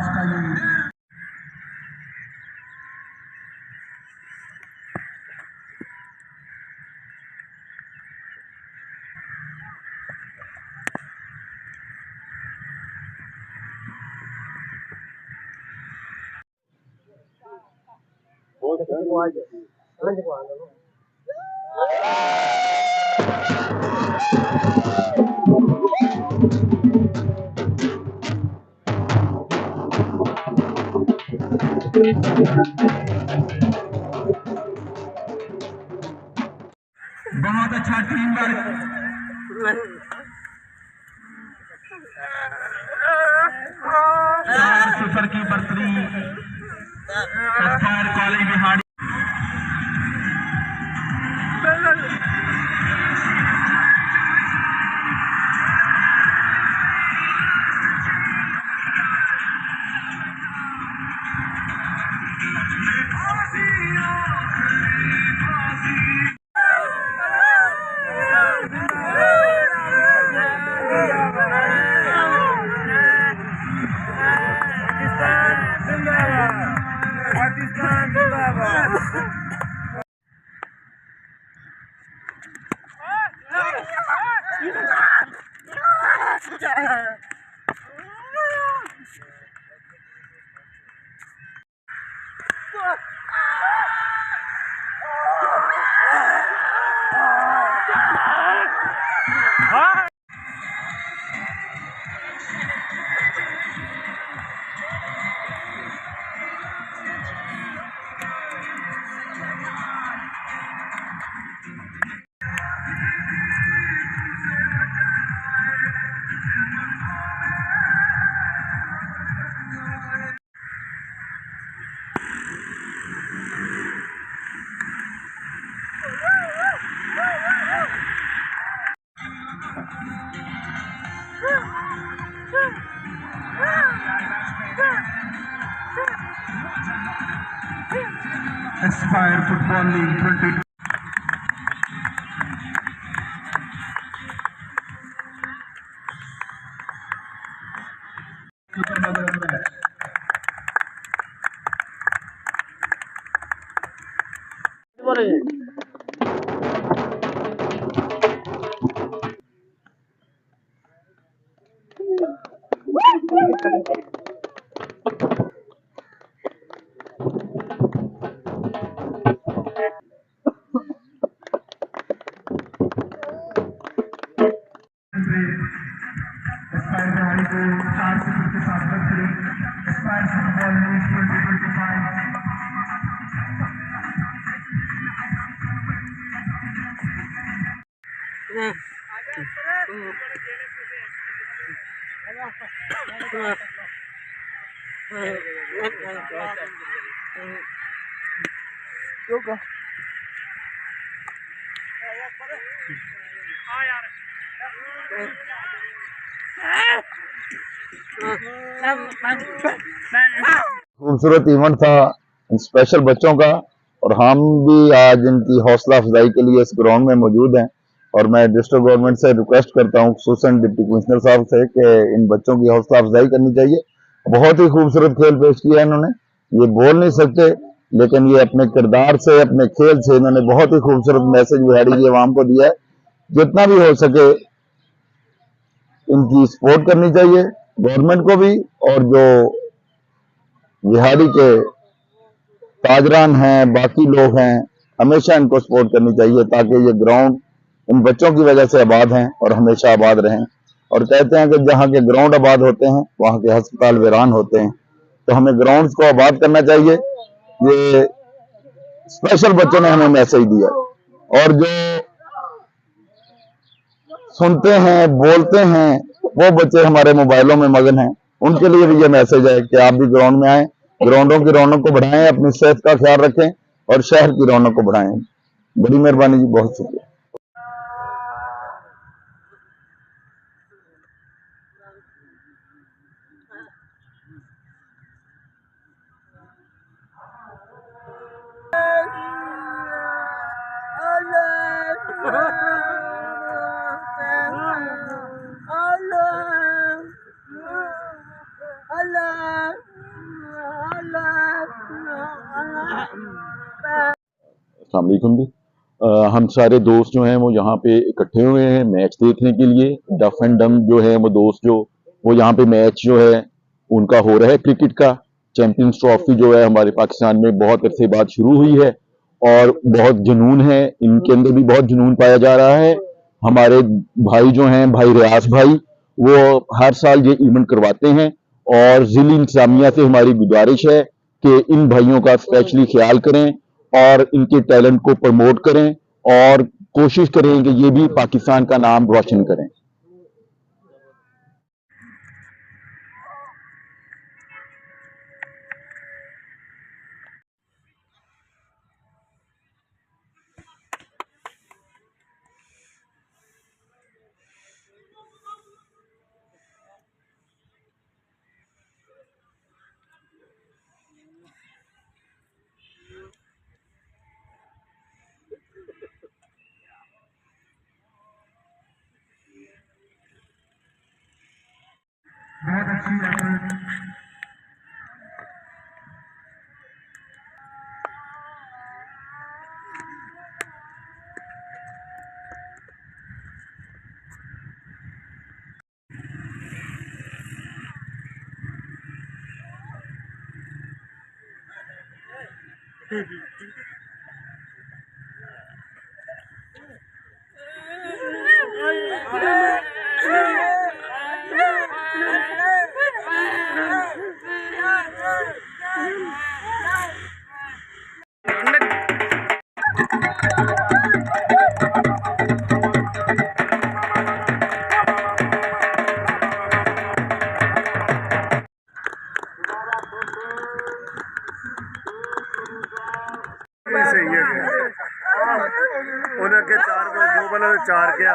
आज का ये बहुत अच्छा टीम वर्क। सुपर की बर्तरी college Bihar aspire football league 20। Aspire को 4-0 के साथ बदले एस्पायर फुटबॉल लीग 2025। खूबसूरत इवेंट था स्पेशल बच्चों का, और हम भी आज इनकी हौसला अफजाई के लिए इस ग्राउंड में मौजूद हैं। और मैं डिस्ट्रिक्ट गवर्नमेंट से रिक्वेस्ट करता हूँ, खुसूसन डिप्टी कमिश्नर साहब से, कि इन बच्चों की हौसला अफजाई करनी चाहिए। बहुत ही खूबसूरत खेल पेश किया इन्होंने, ये बोल नहीं सकते लेकिन ये अपने किरदार से, अपने खेल से इन्होंने बहुत ही खूबसूरत मैसेज बिहारी की आवाम को दिया है। जितना भी हो सके इनकी सपोर्ट करनी चाहिए गवर्नमेंट को भी, और जो बिहारी के ताजरान हैं, बाकी लोग हैं, हमेशा इनको सपोर्ट करनी चाहिए ताकि ये ग्राउंड इन बच्चों की वजह से आबाद हैं और हमेशा आबाद रहें। और कहते हैं कि जहाँ के ग्राउंड आबाद होते हैं वहाँ के अस्पताल वीरान होते हैं, तो हमें ग्राउंड्स को आबाद करना चाहिए। ये स्पेशल बच्चों ने हमें मैसेज दिया, और जो सुनते हैं, बोलते हैं, वो बच्चे हमारे मोबाइलों में मगन हैं, उनके लिए भी ये मैसेज है कि आप भी ग्राउंड में आएं, ग्राउंडों की रौनक को बढ़ाएं, अपनी सेहत का ख्याल रखें और शहर की रौनक को बढ़ाएं। बड़ी मेहरबानी जी, बहुत शुक्रिया। Allah अस्सलाम वालेकुम जी। हम सारे दोस्त जो हैं वो यहाँ पे इकट्ठे हुए हैं मैच देखने के लिए। डफ एंड डम जो है वो दोस्त जो वो यहाँ पे मैच जो है उनका हो रहा है क्रिकेट का। चैंपियंस ट्रॉफी जो है हमारे पाकिस्तान में बहुत अरसे बाद शुरू हुई है और बहुत जुनून है, इनके अंदर भी बहुत जुनून पाया जा रहा है। हमारे भाई जो हैं भाई रियाज भाई, वो हर साल ये इवेंट करवाते हैं और ज़िली इंतजामिया से हमारी गुजारिश है कि इन भाइयों का स्पेशली ख्याल करें और इनके टैलेंट को प्रमोट करें और कोशिश करें कि ये भी पाकिस्तान का नाम रोशन करें। बहुत अच्छी एफर्ट। सही है उन्हें के चार को दो बल्ले चार किया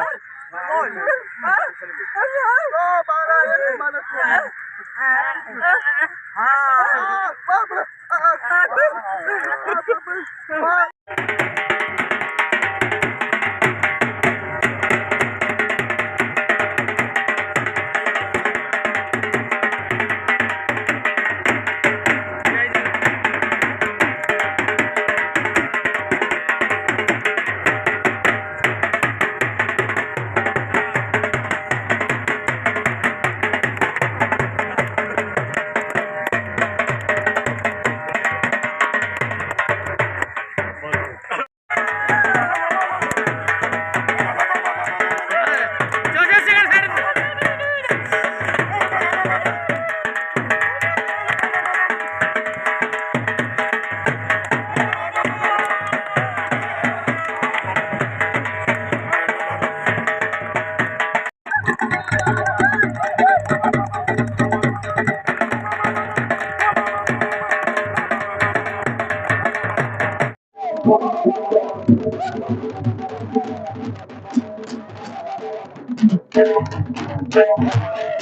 Thank you.